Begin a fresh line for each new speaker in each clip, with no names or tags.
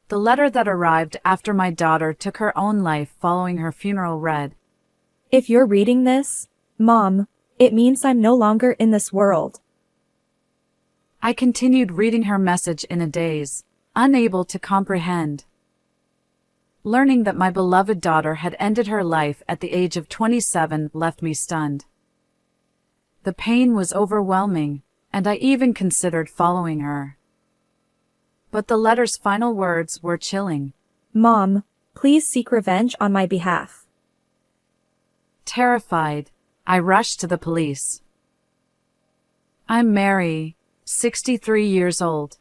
The letter that arrived after my daughter took her own life following her funeral read,
"If you're reading this, Mom, it means I'm no longer in this world."
I continued reading her message in a daze, unable to comprehend. Learning that my beloved daughter had ended her life at the age of 27 left me stunned. The pain was overwhelming, and I even considered following her. But the letter's final words were chilling.
"Mom, please seek revenge on my behalf."
Terrified, I rushed to the police. "I'm Mary, 63 years old.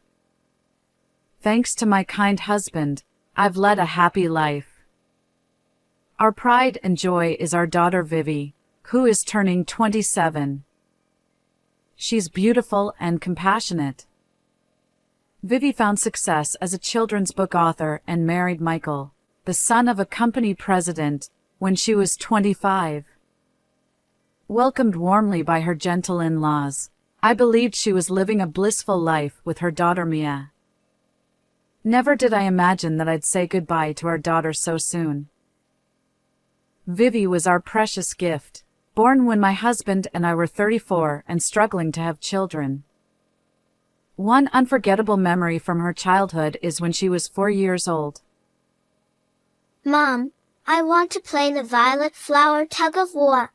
Thanks to my kind husband, I've led a happy life. Our pride and joy is our daughter Vivi, who is turning 27. She's beautiful and compassionate. Vivi found success as a children's book author and married Michael, the son of a company president, when she was 25. Welcomed warmly by her gentle in-laws, I believed she was living a blissful life with her daughter Mia. Never did I imagine that I'd say goodbye to our daughter so soon. Vivi was our precious gift, born when my husband and I were 34 and struggling to have children. One unforgettable memory from her childhood is when she was 4 years old.
"Mom, I want to play the violet flower tug of war."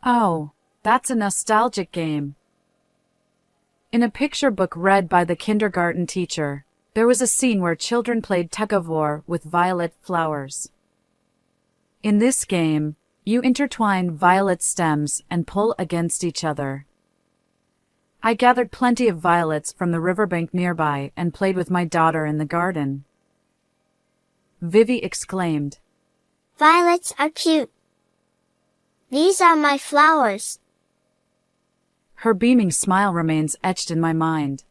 Oh, that's a nostalgic game. In a picture book read by the kindergarten teacher, there was a scene where children played tug-of-war with violet flowers. In this game, you intertwine violet stems and pull against each other. I gathered plenty of violets from the riverbank nearby and played with my daughter in the garden. Vivi exclaimed,
"Violets are cute. These are my flowers."
Her beaming smile remains etched in my mind.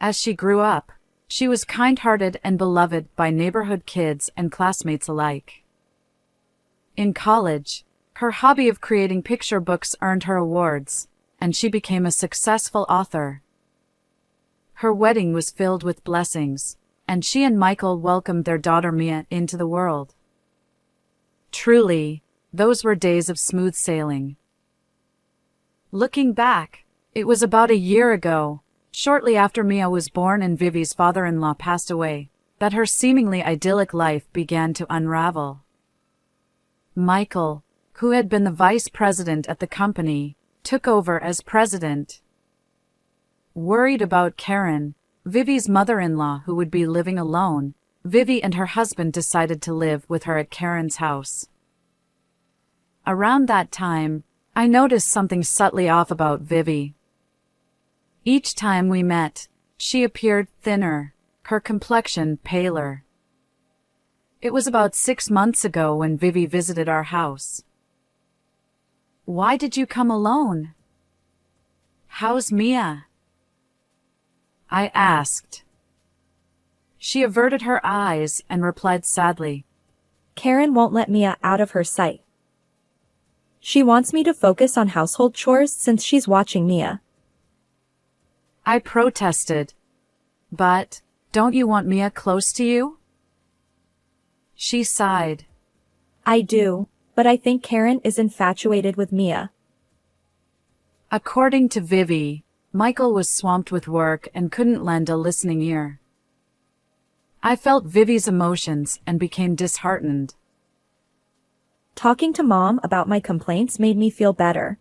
As she grew up, she was kind-hearted and beloved by neighborhood kids and classmates alike. In college, her hobby of creating picture books earned her awards, and she became a successful author. Her wedding was filled with blessings, and she and Michael welcomed their daughter Mia into the world. Truly, those were days of smooth sailing. Looking back, it was about a year ago, shortly after Mia was born and Vivi's father-in-law passed away, that her seemingly idyllic life began to unravel. Michael, who had been the vice president at the company, took over as president. Worried about Karen, Vivi's mother-in-law who would be living alone, Vivi and her husband decided to live with her at Karen's house. Around that time, I noticed something subtly off about Vivi. Each time we met, she appeared thinner, her complexion paler. It was about 6 months ago when Vivi visited our house. "Why did you come alone? How's Mia?" I asked. She averted her eyes and replied sadly,
"Karen won't let Mia out of her sight. She wants me to focus on household chores since she's watching Mia."
I protested. "But, don't you want Mia close to you?" She sighed.
"I do, but I think Karen is infatuated with Mia."
According to Vivi, Michael was swamped with work and couldn't lend a listening ear. I felt Vivi's emotions and became disheartened.
Talking to Mom about my complaints made me feel better.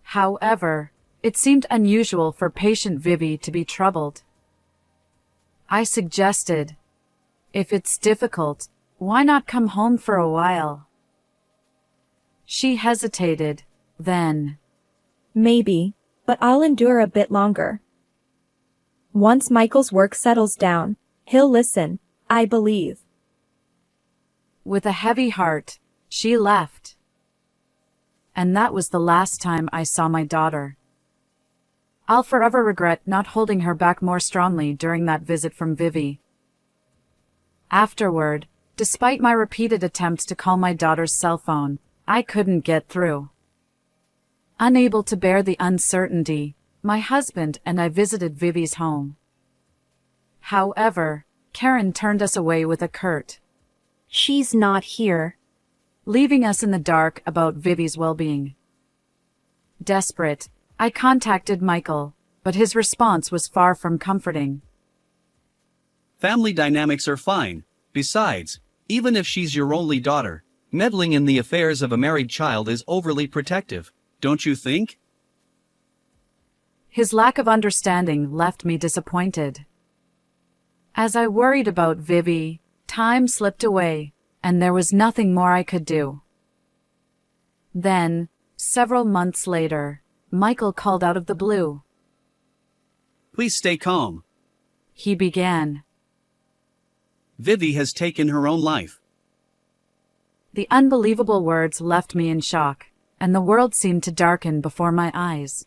However, it seemed unusual for patient Vivi to be troubled. I suggested, "If it's difficult, why not come home for a while?" She hesitated, then,
"Maybe, but I'll endure a bit longer. Once Michael's work settles down, he'll listen, I believe."
With a heavy heart, she left. And that was the last time I saw my daughter. I'll forever regret not holding her back more strongly during that visit from Vivi. Afterward, despite my repeated attempts to call my daughter's cell phone, I couldn't get through. Unable to bear the uncertainty, my husband and I visited Vivi's home. However, Karen turned us away with a curt,
She's not here.
leaving us in the dark about Vivi's well-being. Desperate, I contacted Michael, but his response was far from comforting.
Family dynamics are fine. Besides, even if she's your only daughter, meddling in the affairs of a married child is overly protective, don't you think?
His lack of understanding left me disappointed. As I worried about Vivi, time slipped away, and there was nothing more I could do. Then, several months later, Michael called out of the blue.
Please stay calm.
He began.
Vivi has taken her own life.
The unbelievable words left me in shock, and the world seemed to darken before my eyes.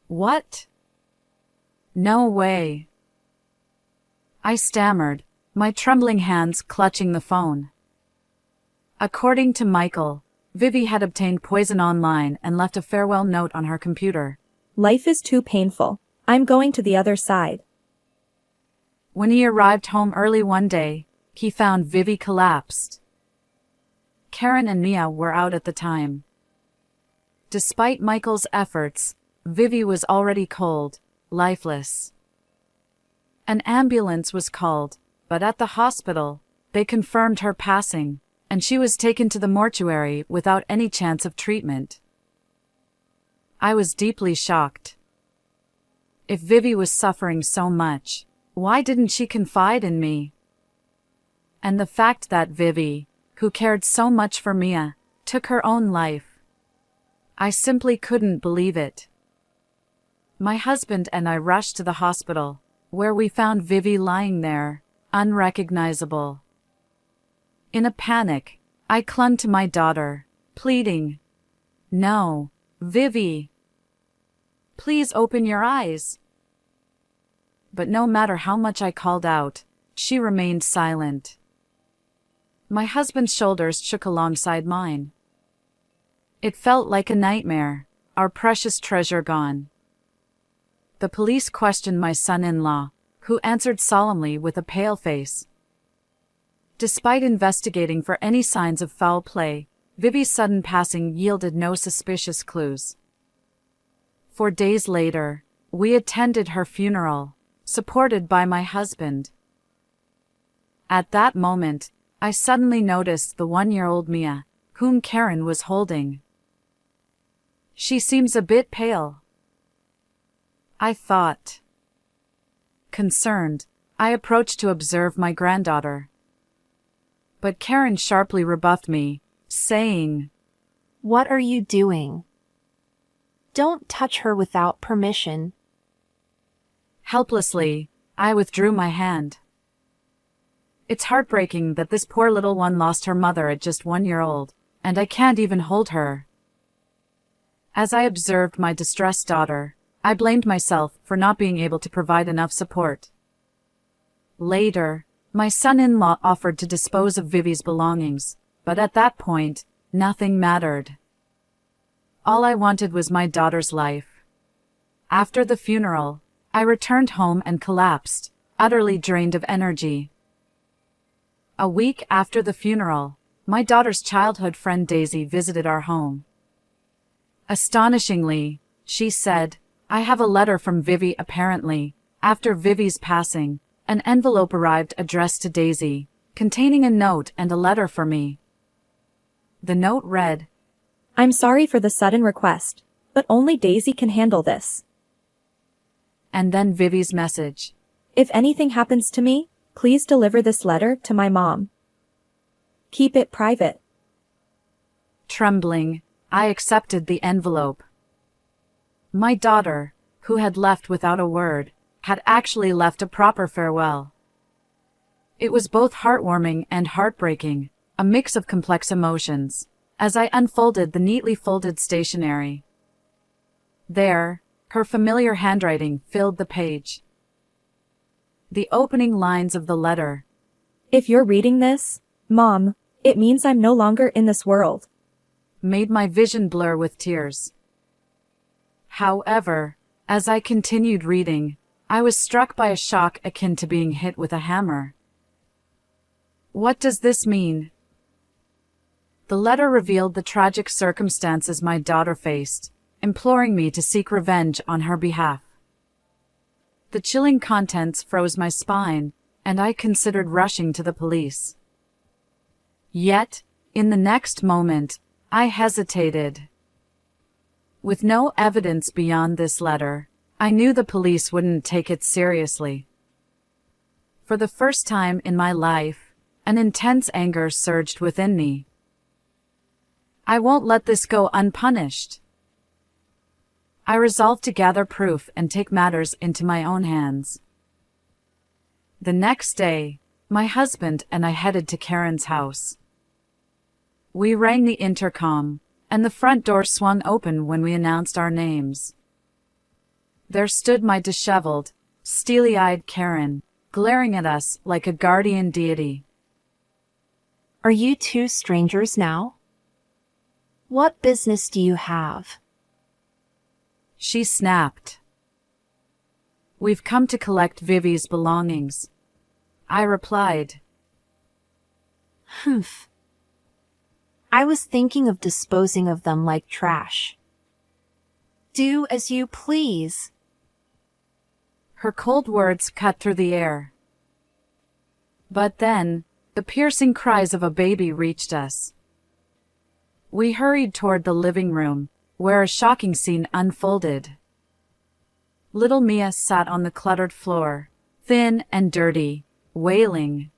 What? No way. I stammered, my trembling hands clutching the phone. According to Michael, Vivi had obtained poison online and left a farewell note on her computer.
Life is too painful. I'm going to the other side.
When he arrived home early one day, he found Vivi collapsed. Karen and Mia were out at the time. Despite Michael's efforts, Vivi was already cold, lifeless. An ambulance was called, but at the hospital, they confirmed her passing, and she was taken to the mortuary without any chance of treatment. I was deeply shocked. If Vivi was suffering so much, why didn't she confide in me? And the fact that Vivi, who cared so much for Mia, took her own life. I simply couldn't believe it. My husband and I rushed to the hospital, where we found Vivi lying there, unrecognizable. In a panic, I clung to my daughter, pleading, "No, Vivi. Please open your eyes." But no matter how much I called out, she remained silent. My husband's shoulders shook alongside mine. It felt like a nightmare, our precious treasure gone. The police questioned my son-in-law, who answered solemnly with a pale face. Despite investigating for any signs of foul play, Vivi's sudden passing yielded no suspicious clues. 4 days later, we attended her funeral, supported by my husband. At that moment, I suddenly noticed the 1-year-old Mia, whom Karen was holding. She seems a bit pale, I thought. Concerned, I approached to observe my granddaughter. But Karen sharply rebuffed me, saying,
What are you doing? Don't touch her without permission.
Helplessly, I withdrew my hand. It's heartbreaking that this poor little one lost her mother at just 1 year old, and I can't even hold her. As I observed my distressed daughter, I blamed myself for not being able to provide enough support. Later, my son-in-law offered to dispose of Vivi's belongings, but at that point, nothing mattered. All I wanted was my daughter's life. After the funeral, I returned home and collapsed, utterly drained of energy. A week after the funeral, my daughter's childhood friend Daisy visited our home. Astonishingly, she said, I have a letter from Vivi. Apparently, after Vivi's passing, an envelope arrived addressed to Daisy, containing a note and a letter for me. The note read,
I'm sorry for the sudden request, but only Daisy can handle this.
And then Vivi's message.
If anything happens to me, please deliver this letter to my mom. Keep it private.
Trembling, I accepted the envelope. My daughter, who had left without a word, had actually left a proper farewell. It was both heartwarming and heartbreaking, a mix of complex emotions, as I unfolded the neatly folded stationery. There, her familiar handwriting filled the page. The opening lines of the letter.
If you're reading this, Mom, it means I'm no longer in this world.
Made my vision blur with tears. However, as I continued reading, I was struck by a shock akin to being hit with a hammer. What does this mean? The letter revealed the tragic circumstances my daughter faced, imploring me to seek revenge on her behalf. The chilling contents froze my spine, and I considered rushing to the police. Yet, in the next moment, I hesitated. With no evidence beyond this letter, I knew the police wouldn't take it seriously. For the first time in my life, an intense anger surged within me. I won't let this go unpunished. I resolved to gather proof and take matters into my own hands. The next day, my husband and I headed to Karen's house. We rang the intercom, and the front door swung open when we announced our names. There stood my disheveled, steely-eyed Karen, glaring at us like a guardian deity.
Are you two strangers now? What business do you have?
She snapped. We've come to collect Vivi's belongings. I replied.
Humph. I was thinking of disposing of them like trash. Do as you please.
Her cold words cut through the air. But then, the piercing cries of a baby reached us. We hurried toward the living room, where a shocking scene unfolded. Little Mia sat on the cluttered floor, thin and dirty, wailing.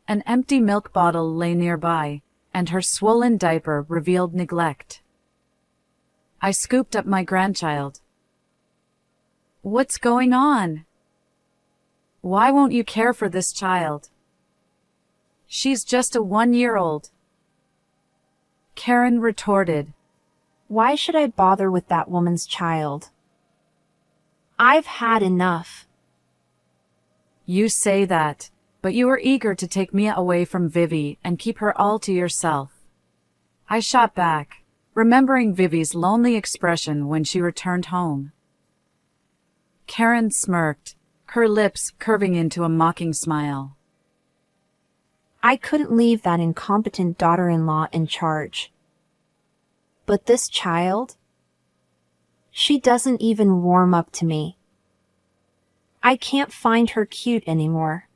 An empty milk bottle lay nearby, and her swollen diaper revealed neglect. I scooped up my grandchild. What's going on? Why won't you care for this child? She's just a 1-year-old. Karen retorted.
Why should I bother with that woman's child? I've had enough.
You say that, but you were eager to take Mia away from Vivi and keep her all to yourself. I shot back, remembering Vivi's lonely expression when she returned home. Karen smirked, her lips curving into a mocking smile.
I couldn't leave that incompetent daughter-in-law in charge. But this child? She doesn't even warm up to me. I can't find her cute anymore.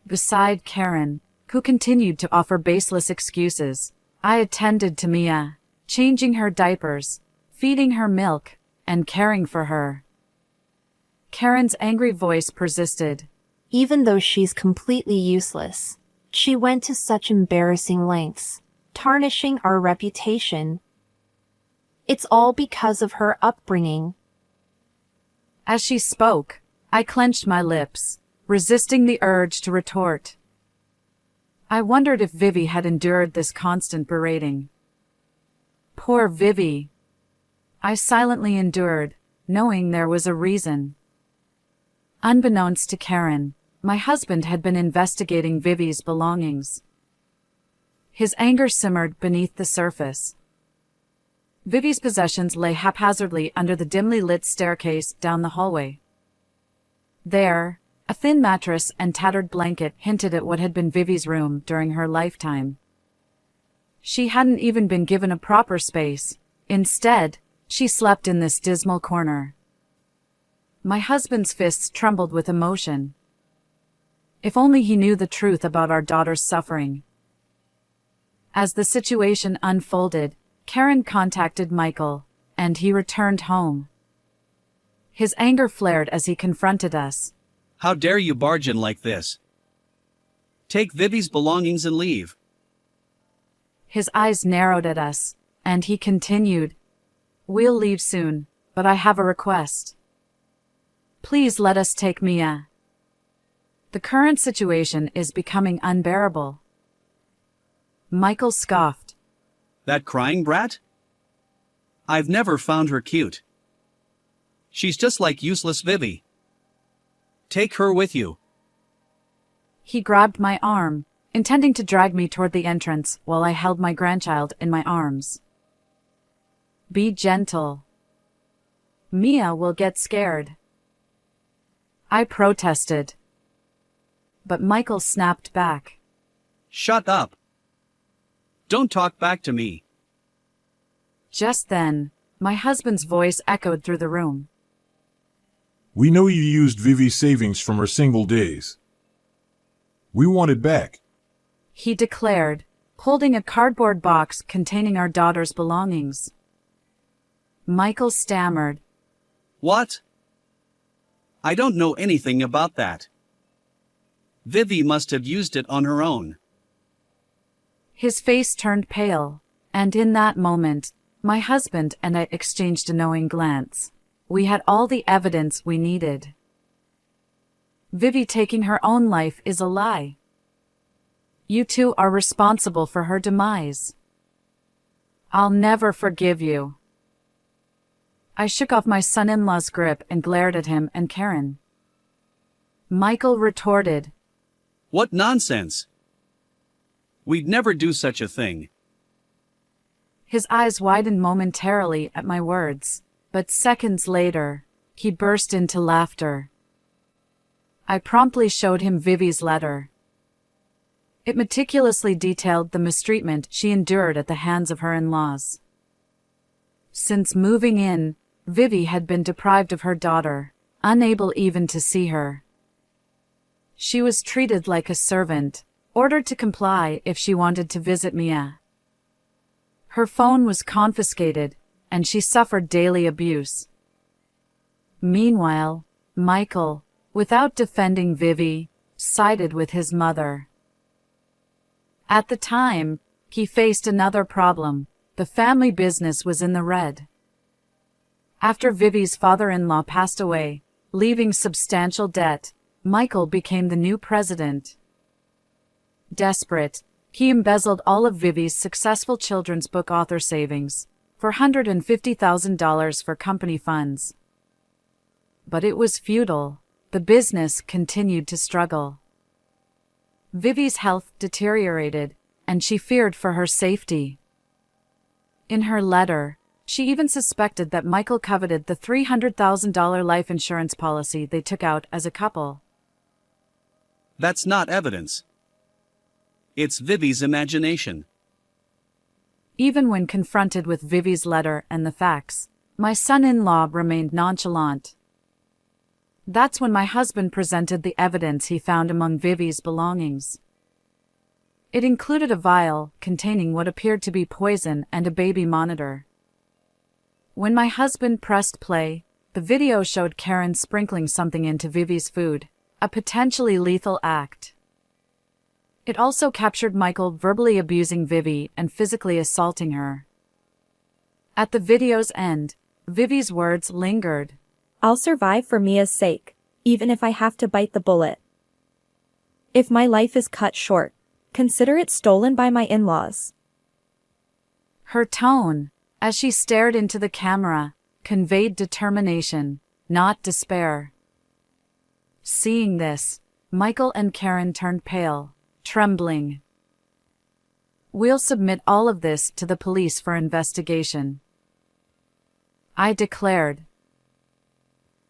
Beside Karen, who continued to offer baseless excuses, I attended to Mia, changing her diapers, feeding her milk, and caring for her. Karen's angry voice persisted.
Even though she's completely useless, she went to such embarrassing lengths, tarnishing our reputation. It's all because of her upbringing.
As she spoke, I clenched my lips, resisting the urge to retort. I wondered if Vivi had endured this constant berating. Poor Vivi. I silently endured, knowing there was a reason. Unbeknownst to Karen, my husband had been investigating Vivi's belongings. His anger simmered beneath the surface. Vivi's possessions lay haphazardly under the dimly lit staircase down the hallway. There, a thin mattress and tattered blanket hinted at what had been Vivi's room during her lifetime. She hadn't even been given a proper space. Instead, she slept in this dismal corner. My husband's fists trembled with emotion. If only he knew the truth about our daughter's suffering. As the situation unfolded, Karen contacted Michael, and he returned home. His anger flared as he confronted us.
How dare you barge in like this? Take Vivi's belongings and leave.
His eyes narrowed at us, and he continued. We'll leave soon, but I have a request. Please let us take Mia. The current situation is becoming unbearable. Michael scoffed.
That crying brat? I've never found her cute. She's just like useless Vivi. Take her with you.
He grabbed my arm, intending to drag me toward the entrance while I held my grandchild in my arms. Be gentle. Mia will get scared. I protested. But Michael snapped back.
Shut up. Don't talk back to me.
Just then, my husband's voice echoed through the room.
We know you used Vivi's savings from her single days. We want it back.
He declared, holding a cardboard box containing our daughter's belongings. Michael stammered.
What? I don't know anything about that. Vivi must have used it on her own.
His face turned pale, and in that moment, my husband and I exchanged a knowing glance. We had all the evidence we needed. Vivi taking her own life is a lie. You two are responsible for her demise. I'll never forgive you. I shook off my son-in-law's grip and glared at him and Karen. Michael retorted,
What nonsense! We'd never do such a thing.
His eyes widened momentarily at my words, but seconds later, he burst into laughter. I promptly showed him Vivi's letter. It meticulously detailed the mistreatment she endured at the hands of her in-laws. Since moving in, Vivi had been deprived of her daughter, unable even to see her. She was treated like a servant, ordered to comply if she wanted to visit Mia. Her phone was confiscated, and she suffered daily abuse. Meanwhile, Michael, without defending Vivi, sided with his mother. At the time, he faced another problem. The family business was in the red. After Vivi's father-in-law passed away, leaving substantial debt, Michael became the new president. Desperate, he embezzled all of Vivi's successful children's book author savings, for $150,000 for company funds. But it was futile. The business continued to struggle. Vivi's health deteriorated, and she feared for her safety. In her letter, she even suspected that Michael coveted the $300,000 life insurance policy they took out as a couple.
That's not evidence. It's Vivi's imagination.
Even when confronted with Vivi's letter and the facts, my son-in-law remained nonchalant. That's when my husband presented the evidence he found among Vivi's belongings. It included a vial containing what appeared to be poison and a baby monitor. When my husband pressed play, the video showed Karen sprinkling something into Vivi's food, a potentially lethal act. It also captured Michael verbally abusing Vivi and physically assaulting her. At the video's end, Vivi's words lingered.
I'll survive for Mia's sake, even if I have to bite the bullet. If my life is cut short, consider it stolen by my in-laws.
Her tone, as she stared into the camera, conveyed determination, not despair. Seeing this, Michael and Karen turned pale, trembling. We'll submit all of this to the police for investigation, I declared.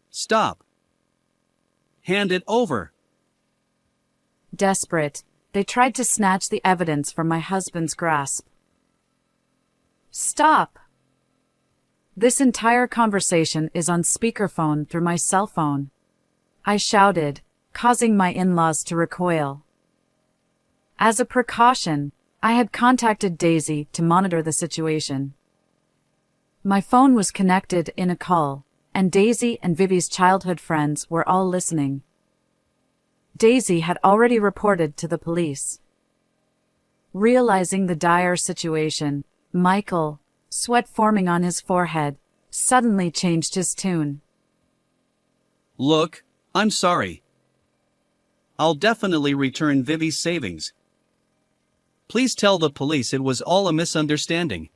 Stop. Hand it over.
Desperate, they tried to snatch the evidence from my husband's grasp. Stop! This entire conversation is on speakerphone through my cell phone, I shouted, causing my in-laws to recoil. As a precaution, I had contacted Daisy to monitor the situation. My phone was connected in a call, and Daisy and Vivi's childhood friends were all listening. Daisy had already reported to the police. Realizing the dire situation, Michael, sweat forming on his forehead, suddenly changed his tune.
Look, I'm sorry. I'll definitely return Vivi's savings. Please tell the police it was all a misunderstanding.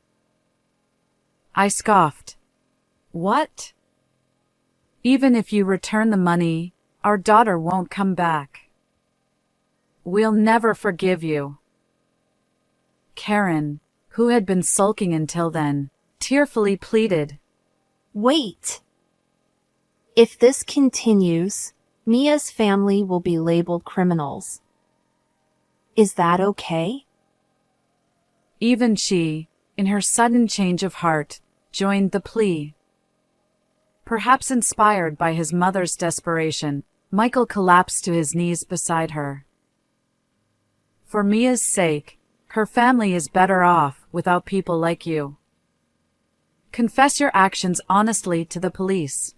I scoffed. What? Even if you return the money, our daughter won't come back. We'll never forgive you. Karen, who had been sulking until then, tearfully pleaded.
Wait. If this continues, Mia's family will be labeled criminals. Is that okay?
Even she, in her sudden change of heart, joined the plea. Perhaps inspired by his mother's desperation, Michael collapsed to his knees beside her. For Mia's sake, her family is better off without people like you. Confess your actions honestly to the police.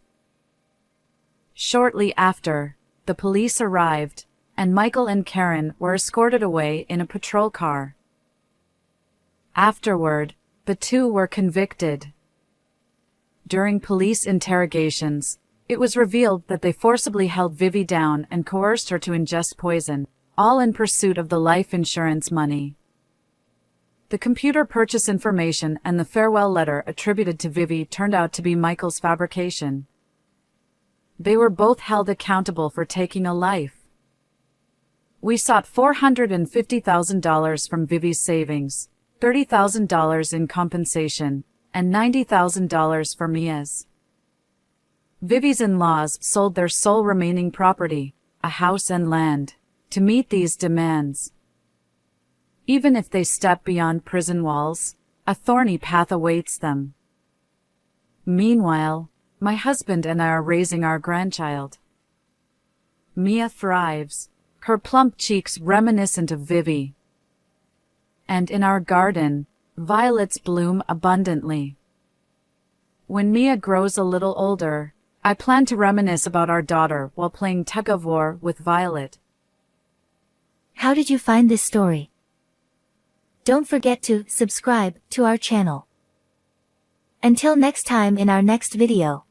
Shortly after, the police arrived, and Michael and Karen were escorted away in a patrol car. Afterward, the two were convicted. During police interrogations, it was revealed that they forcibly held Vivi down and coerced her to ingest poison, all in pursuit of the life insurance money. The computer purchase information and the farewell letter attributed to Vivi turned out to be Michael's fabrication. They were both held accountable for taking a life. We sought $450,000 from Vivi's savings, $30,000 in compensation, and $90,000 for Mia's. Vivi's in-laws sold their sole remaining property, a house and land, to meet these demands. Even if they step beyond prison walls, a thorny path awaits them. Meanwhile, my husband and I are raising our grandchild. Mia thrives, her plump cheeks reminiscent of Vivi. And in our garden, violets bloom abundantly. When Mia grows a little older, I plan to reminisce about our daughter while playing tug-of-war with Violet.
How did you find this story? Don't forget to subscribe to our channel. Until next time in our next video.